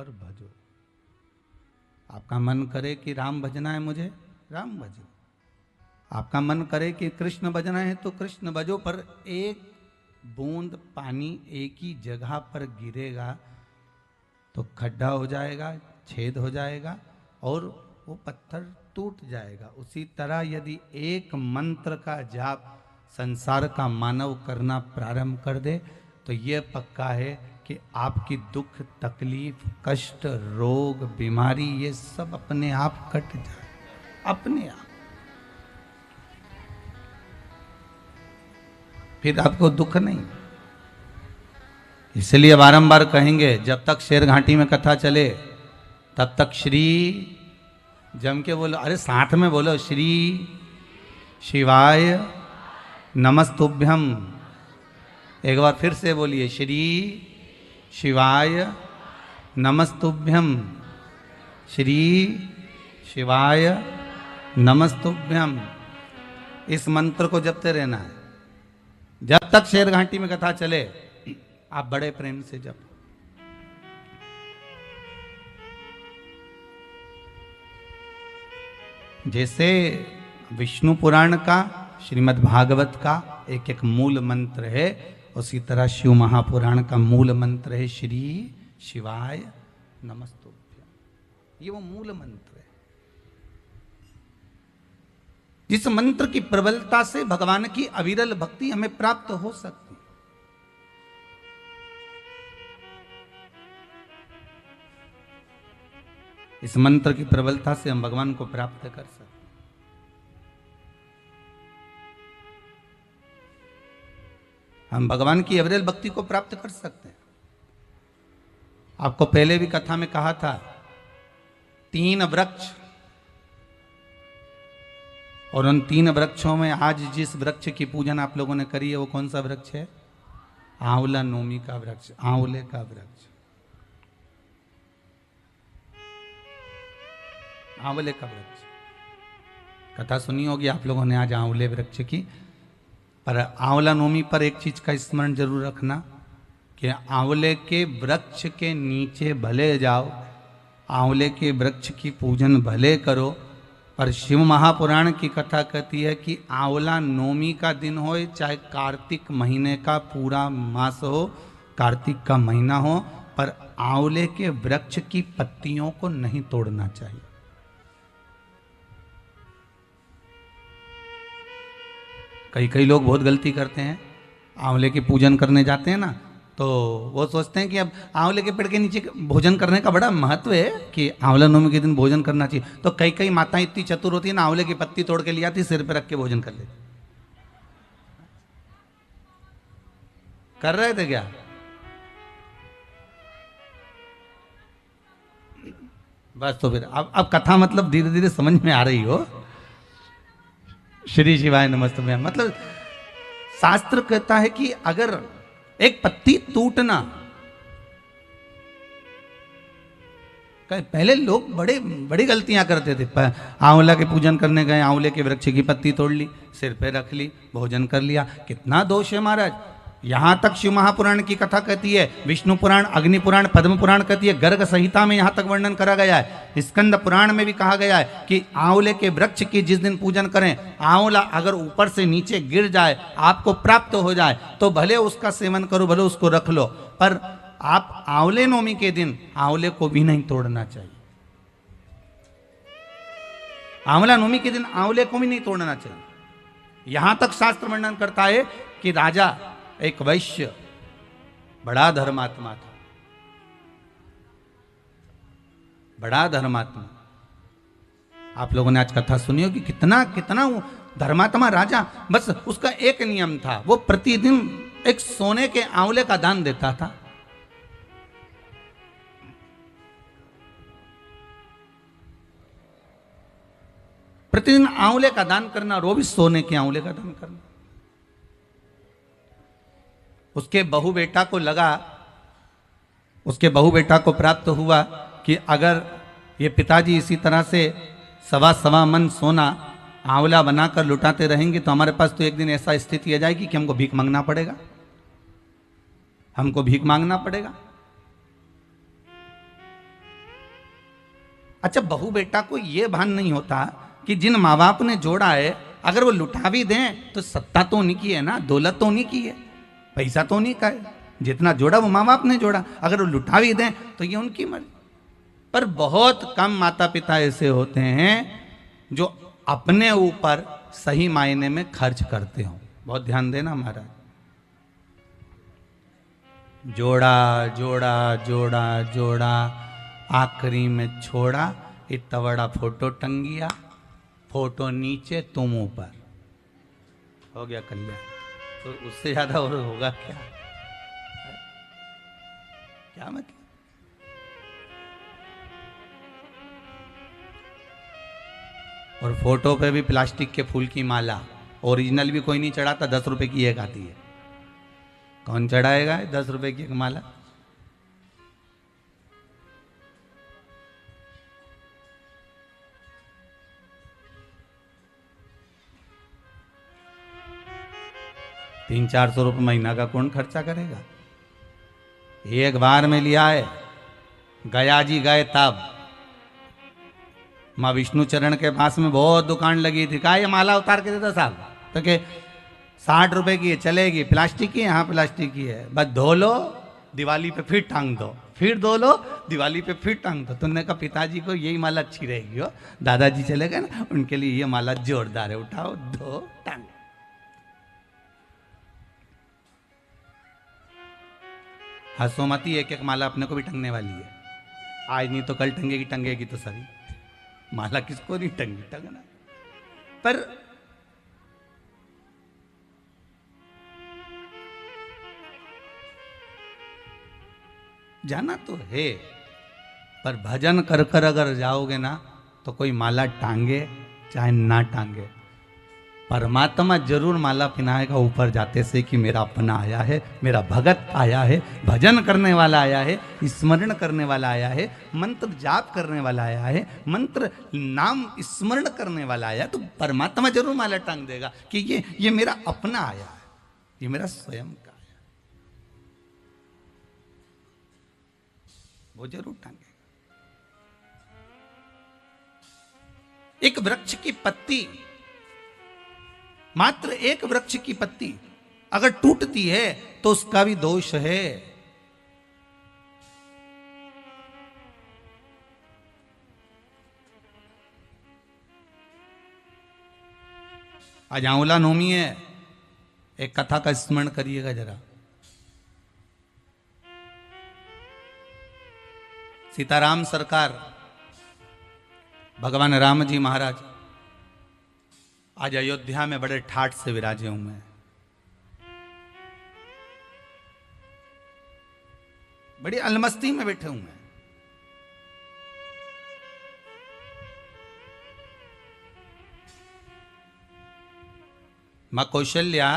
पर भजो। आपका मन करे कि राम भजना है मुझे, राम भजो। आपका मन करे कि कृष्ण भजना है तो कृष्ण भजो। पर एक बूंद पानी एक ही जगह पर गिरेगा तो खड्डा हो जाएगा, छेद हो जाएगा और वो पत्थर टूट जाएगा। उसी तरह यदि एक मंत्र का जाप संसार का मानव करना प्रारंभ कर दे तो ये पक्का है कि आपकी दुख, तकलीफ, कष्ट, रोग, बीमारी ये सब अपने आप कट जाए, अपने आप। फिर आपको दुख नहीं। इसलिए बारंबार कहेंगे, जब तक शेर घाटी में कथा चले तब तक श्री जम के बोलो, अरे साथ में बोलो, श्री शिवाय नमस्तुभ्यम। एक बार फिर से बोलिए, श्री शिवाय नमस्तुभ्यम, श्री शिवाय नमस्तुभ्यम। इस मंत्र को जपते रहना है जब तक शेर घाटी में कथा चले। आप बड़े प्रेम से जप। जैसे विष्णु पुराण का, श्रीमद् भागवत का एक एक मूल मंत्र है, उसी तरह शिव महापुराण का मूल मंत्र है श्री शिवाय नमस्तुभ्यम। ये वो मूल मंत्र है जिस मंत्र की प्रबलता से भगवान की अविरल भक्ति हमें प्राप्त हो सकती। इस मंत्र की प्रबलता से हम भगवान को प्राप्त कर सकते। हम भगवान की अविरल भक्ति को प्राप्त कर सकते हैं। आपको पहले भी कथा में कहा था, 3 वृक्ष, और उन 3 वृक्षों में आज जिस वृक्ष की पूजन आप लोगों ने करी है वो कौन सा वृक्ष है? आंवला नोमी का वृक्ष, आंवले का वृक्ष, आंवले का वृक्ष। कथा सुनी होगी आप लोगों ने आज आंवले वृक्ष की। पर आंवला नोमी पर एक चीज का स्मरण जरूर रखना कि आंवले के वृक्ष के नीचे भले जाओ, आंवले के वृक्ष की पूजन भले करो, पर शिव महापुराण की कथा कहती है कि आंवला नोमी का दिन हो चाहे कार्तिक महीने का पूरा मास हो, कार्तिक का महीना हो, पर आंवले के वृक्ष की पत्तियों को नहीं तोड़ना चाहिए। कई लोग बहुत गलती करते हैं, आंवले की पूजन करने जाते हैं ना, तो वो सोचते हैं कि अब आंवले के पेड़ के नीचे भोजन करने का बड़ा महत्व है कि आंवला नवमी के दिन भोजन करना चाहिए। तो कई माताएं इतनी चतुर होती है ना, आंवले की पत्ती तोड़ के ले आती, सिर पे रख के भोजन कर लेती। कर रहे थे क्या? बस तो फिर अब कथा मतलब धीरे धीरे समझ में आ रही हो। श्री शिवाय नमस्तुभ्यम मतलब शास्त्र कहता है कि अगर एक पत्ती टूटना, पहले लोग बड़ी गलतियां करते थे। आंवला के पूजन करने गए, आंवले के वृक्ष की पत्ती तोड़ ली, सिर पे रख ली, भोजन कर लिया। कितना दोष है महाराज। यहां तक शिव महापुराण की कथा कहती है, विष्णु पुराण, अग्नि पुराण, पद्म पुराण कहती है, गर्ग संहिता में यहां तक वर्णन करा गया है, स्कंद पुराण में भी कहा गया है कि आंवले के वृक्ष की जिस दिन पूजन करें, आंवला अगर ऊपर से नीचे गिर जाए, आपको प्राप्त हो जाए, तो भले उसका सेवन करो, भले उसको रख लो, पर आप आंवले नवमी के दिन आंवले को भी नहीं तोड़ना चाहिए। आंवला नवमी के दिन आंवले को भी नहीं तोड़ना चाहिए। यहां तक शास्त्र वर्णन करता है कि राजा एक वैश्य बड़ा धर्मात्मा था, बड़ा धर्मात्मा। आप लोगों ने आज कथा सुनी होगी, कितना धर्मात्मा राजा। बस उसका एक नियम था, वो प्रतिदिन एक सोने के आंवले का दान देता था। प्रतिदिन आंवले का दान करना, और वो भी सोने के आंवले का दान करना। उसके बहु बेटा को लगा, उसके बहु बेटा को प्राप्त हुआ कि अगर ये पिताजी इसी तरह से 1.25 मन सोना आंवला बनाकर लुटाते रहेंगे तो हमारे पास तो एक दिन ऐसा स्थिति आ जाएगी कि हमको भीख मांगना पड़ेगा, हमको भीख मांगना पड़ेगा। अच्छा, बहू बेटा को ये भान नहीं होता कि जिन माँ बाप ने जोड़ा है, अगर वो लुटा भी दें तो सत्ता तो उन्हीं की है ना, दौलत तो उन्हीं की है, पैसा तो उन्हीं का है। जितना जोड़ा वो माँ बाप ने जोड़ा, अगर वो लुटा भी दें तो ये उनकी मर्जी। पर बहुत कम माता पिता ऐसे होते हैं जो अपने ऊपर सही मायने में खर्च करते हो। बहुत ध्यान देना महाराज। जोड़ा जोड़ा जोड़ा जोड़ा, आखिरी में छोड़ा, इतना बड़ा फोटो टंगिया, फोटो नीचे तुम ऊपर, हो गया कल्याण। तो उससे ज्यादा और होगा क्या? क्या मतलब? और फोटो पे भी प्लास्टिक के फूल की माला, ओरिजिनल भी कोई नहीं चढ़ाता, 10 रुपए की एक आती है। कौन चढ़ाएगा 10 रुपए की एक माला? तीन 400 रुपये महीना का कौन खर्चा करेगा? एक बार में लिया है, गया जी गए तब माँ विष्णु चरण के पास में बहुत दुकान लगी थी। कहा ये माला उतार के देता साहब, तो के 60 रुपए की है, चलेगी, प्लास्टिक की है, हाँ प्लास्टिक की है, बस धो लो, दिवाली पे फिर टांग दो, फिर धो लो, दिवाली पे फिर टांग दो। तुमने कहा पिताजी को यही माला अच्छी रहेगी हो, दादाजी चले गए ना, उनके लिए ये माला जोरदार है, उठाओ धो टांग। हंसोमती एक एक माला अपने को भी टंगने वाली है, आज नहीं तो कल टंगेगी, टंगेगी तो सभी। माला किसको नहीं टंगी, टंगना। पर जाना तो है, पर भजन कर कर अगर जाओगे ना तो कोई माला टांगे चाहे ना टांगे, परमात्मा जरूर माला पहनाएगा ऊपर जाते से कि मेरा अपना आया है, मेरा भगत आया है, भजन करने वाला आया है, स्मरण करने वाला आया है, मंत्र जाप करने वाला आया है, मंत्र नाम स्मरण करने वाला आया, तो परमात्मा जरूर माला टांग देगा कि ये मेरा अपना आया है, ये मेरा स्वयं का आया, वो जरूर टांगेगा। एक वृक्ष की पत्ती, मात्र एक वृक्ष की पत्ती अगर टूटती है तो उसका भी दोष है। आज आंवला नवमी है, एक कथा का स्मरण करिएगा जरा। सीताराम सरकार, भगवान राम जी महाराज आज अयोध्या में बड़े ठाठ से विराजे हुए हैं, बड़ी अलमस्ती में बैठे हुए हैं। मां कौशल्या,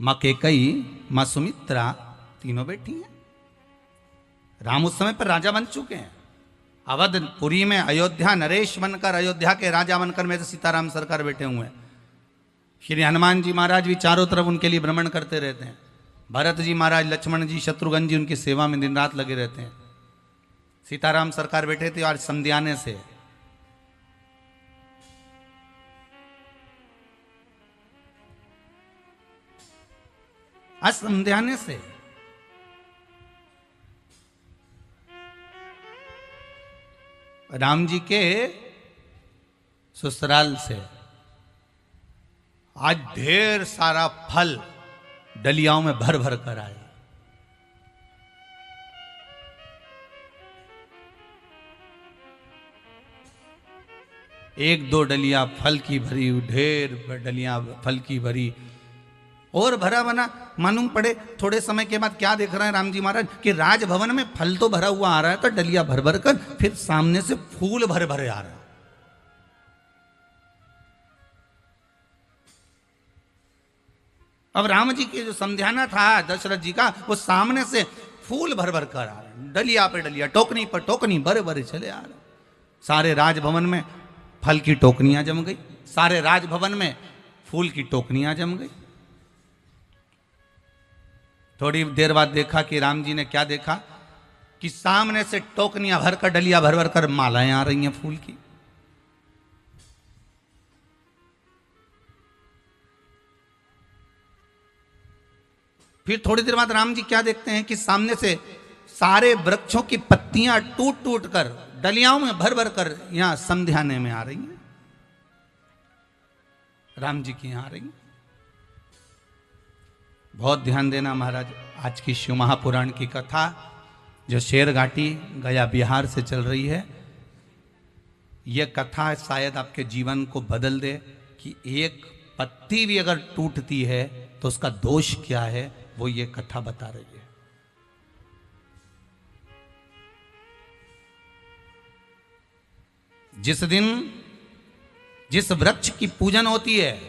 मां कैकेयी, मां सुमित्रा तीनों बैठी हैं। राम उस समय पर राजा बन चुके हैं, अवधपुरी में अयोध्या नरेश बनकर, अयोध्या के राजा बनकर में सीताराम सरकार बैठे हुए हैं। श्री हनुमान जी महाराज भी चारों तरफ उनके लिए भ्रमण करते रहते हैं। भरत जी महाराज, लक्ष्मण जी, शत्रुघ्न जी उनकी सेवा में दिन रात लगे रहते हैं। सीताराम सरकार बैठे थे आज संध्याने से। आज संध्याने से राम जी के ससुराल से आज ढेर सारा फल डलियाओं में भर भर कर आया। एक दो डलिया फल की भरी, ढेर डलियां फल की भरी और भरा बना। मालूम पड़े थोड़े समय के बाद क्या देख रहे हैं राम जी महाराज कि राजभवन में फल तो भरा हुआ आ रहा है, तो डलिया भर भर कर फिर सामने से फूल भरे भरे आ रहा है। अब राम जी के जो समझाना था दशरथ जी का, वो सामने से फूल भर भर कर आ रहा है, डलिया पे डलिया, टोकनी पर टोकनी भरे भरे चले आ रहे। सारे राजभवन में फल की टोकनियां जम गई, सारे राजभवन में फूल की टोकनियां जम गई। थोड़ी देर बाद देखा कि राम जी ने क्या देखा कि सामने से टोकनियां भर कर, डलिया भर भर कर मालाएं आ रही हैं फूल की। फिर थोड़ी देर बाद राम जी क्या देखते हैं कि सामने से सारे वृक्षों की पत्तियां टूट टूट कर डलियाओं में भर भर कर यहां समध्याने में आ रही हैं, राम जी की यहां आ रही हैं। बहुत ध्यान देना महाराज, आज की शिव महापुराण की कथा जो शेर घाटी गया बिहार से चल रही है, यह कथा शायद आपके जीवन को बदल दे कि एक पत्ती भी अगर टूटती है तो उसका दोष क्या है, वो ये कथा बता रही है। जिस दिन जिस वृक्ष की पूजन होती है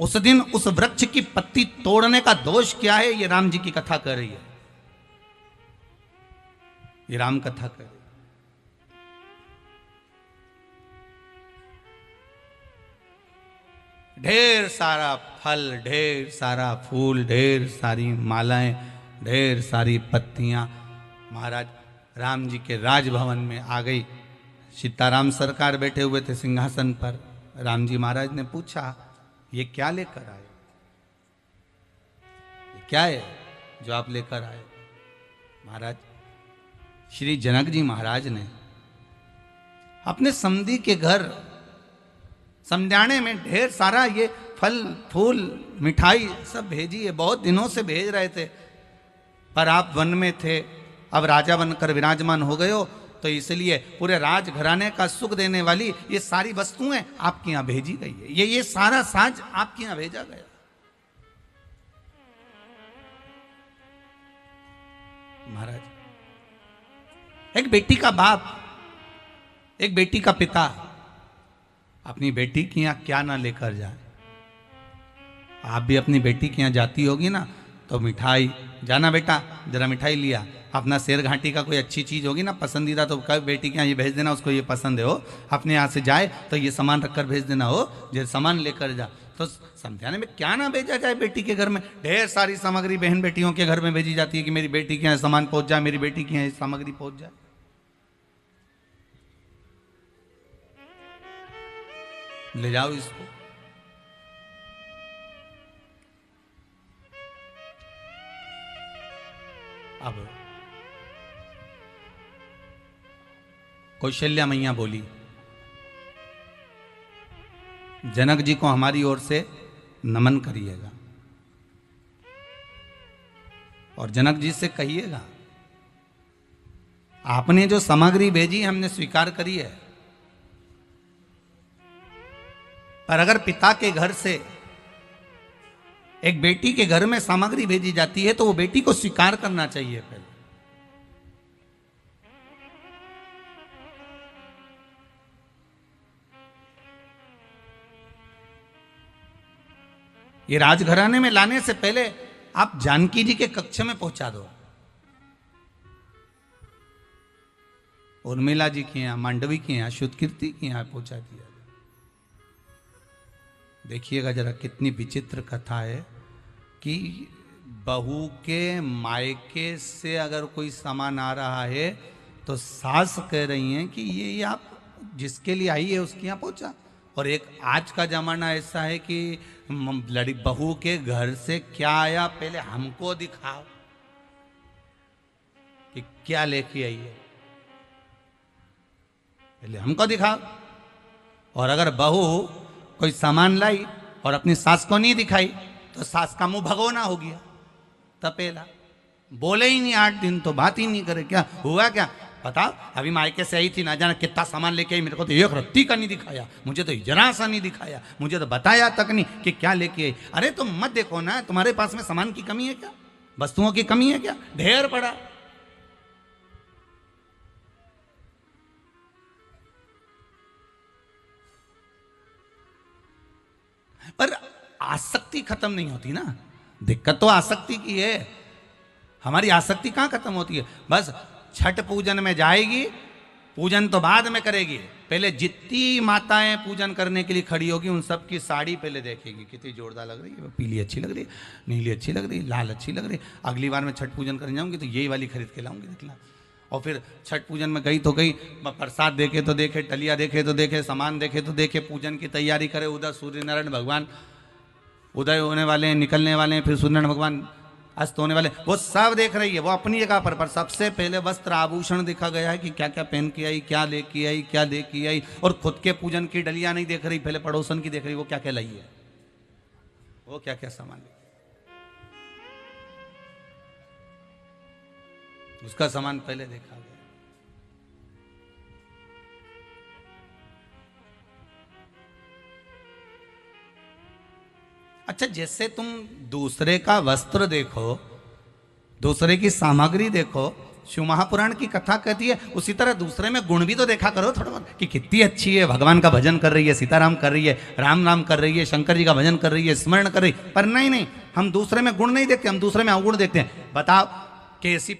उस दिन उस वृक्ष की पत्ती तोड़ने का दोष क्या है, ये राम जी की कथा कर रही है, ये राम कथा कर रही है। ढेर सारा फल, ढेर सारा फूल, ढेर सारी मालाएं, ढेर सारी पत्तियां महाराज राम जी के राजभवन में आ गई। सीताराम सरकार बैठे हुए थे सिंहासन पर। राम जी महाराज ने पूछा, ये क्या लेकर आए, ये क्या है जो आप लेकर आए? महाराज श्री जनक जी महाराज ने अपने समधी के घर समझाने में ढेर सारा ये फल फूल मिठाई सब भेजी है। बहुत दिनों से भेज रहे थे, पर आप वन में थे, अब राजा बनकर विराजमान हो गए हो, तो इसलिए पूरे राजघराने का सुख देने वाली ये सारी वस्तुएं आपके यहां भेजी गई है। ये सारा साज आपके यहां भेजा गया। महाराज एक बेटी का बाप, एक बेटी का पिता अपनी बेटी के यहां क्या ना लेकर जाए। आप भी अपनी बेटी के यहां जाती होगी ना, तो मिठाई, जाना बेटा जरा मिठाई लिया, अपना शेर घाटी का कोई अच्छी चीज होगी ना पसंदीदा, तो कब बेटी के यहाँ ये भेज देना, उसको ये पसंद है हो, अपने यहाँ से जाए तो ये सामान रखकर भेज देना हो, जो सामान लेकर जा। तो समझाने में क्या ना भेजा जाए बेटी के घर में, ढेर सारी सामग्री बहन बेटियों के घर में भेजी जाती है कि मेरी बेटी के यहाँ सामान पहुंच जाए, मेरी बेटी के यहाँ सामग्री पहुंच जाए। ले जाओ इसको। अब कौशल्या मैया बोली, जनक जी को हमारी ओर से नमन करिएगा और जनक जी से कहिएगा आपने जो सामग्री भेजी हमने स्वीकार करी है, पर अगर पिता के घर से एक बेटी के घर में सामग्री भेजी जाती है तो वो बेटी को स्वीकार करना चाहिए पहले। ये राजघराने में लाने से पहले आप जानकी जी के कक्ष में पहुंचा दो, उर्मिला जी के यहां, मांडवी के यहां, शुद्धकीर्ति के यहां पहुंचा दिया। देखिएगा जरा कितनी विचित्र कथा है कि बहू के मायके से अगर कोई सामान आ रहा है तो सास कह रही हैं कि ये आप जिसके लिए आई है उसके यहाँ पहुंचा। और एक आज का जमाना ऐसा है कि लड़ी बहू के घर से क्या आया पहले हमको दिखाओ कि क्या लेके आई है, पहले हमको दिखाओ। और अगर बहू कोई सामान लाई और अपनी सास को नहीं दिखाई तो सास का मुंह भगोना हो गया, तपेला, बोले ही नहीं 8 दिन तो बात ही नहीं करे। क्या हुआ, क्या बताओ, अभी मायके से आई थी, ना जाना कितना सामान लेके आई, मेरे को तो एक रत्ती का नहीं दिखाया, मुझे तो जरा सा नहीं दिखाया, मुझे तो बताया तक नहीं कि क्या लेके आई। अरे तुम मत देखो ना, तुम्हारे पास में सामान की कमी है क्या, वस्तुओं की कमी है क्या, ढेर पड़ा। पर आसक्ति खत्म नहीं होती ना, दिक्कत तो आसक्ति की है। हमारी आसक्ति कहां खत्म होती है, बस छठ पूजन में जाएगी, पूजन तो बाद में करेगी, पहले जितनी माताएं पूजन करने के लिए खड़ी होगी उन सब की साड़ी पहले देखेगी, कितनी जोरदार लग रही है, पीली अच्छी लग रही है, नीली अच्छी लग रही है, लाल अच्छी लग रही है, अगली बार मैं छठ पूजन करने जाऊंगी तो यही वाली खरीद के लाऊंगी, देखना। और फिर छठ पूजन में गई तो गई, प्रसाद देखे तो देखे, टलिया देखे तो देखे, सामान देखे तो देखे, पूजन की तैयारी करे, उधर सूर्य नारायण भगवान उदय होने वाले हैं, निकलने वाले हैं, फिर सूर्यनारायण भगवान अस्त होने वाले, वो सब देख रही है, वो अपनी जगह पर सबसे पहले वस्त्र आभूषण देखा गया है कि क्या क्या पहन के आई, क्या लेके आई, क्या दे के आई, और खुद के पूजन की डलिया नहीं देख रही, पहले पड़ोसन की देख रही, वो क्या क्या लाई है, वो क्या क्या सामान ले, उसका सामान पहले देखा गया। अच्छा, जैसे तुम दूसरे का वस्त्र देखो, दूसरे की सामग्री देखो, शिव महापुराण की कथा कहती है, उसी तरह दूसरे में गुण भी तो देखा करो थोड़ा बहुत, कि कितनी अच्छी है, भगवान का भजन कर रही है, सीताराम कर रही है, राम नाम कर रही है, शंकर जी का भजन कर रही है, स्मरण कर रही है। पर नहीं, हम दूसरे में गुण नहीं देखते, हम दूसरे में अवगुण देखते हैं। बताओ, कैसी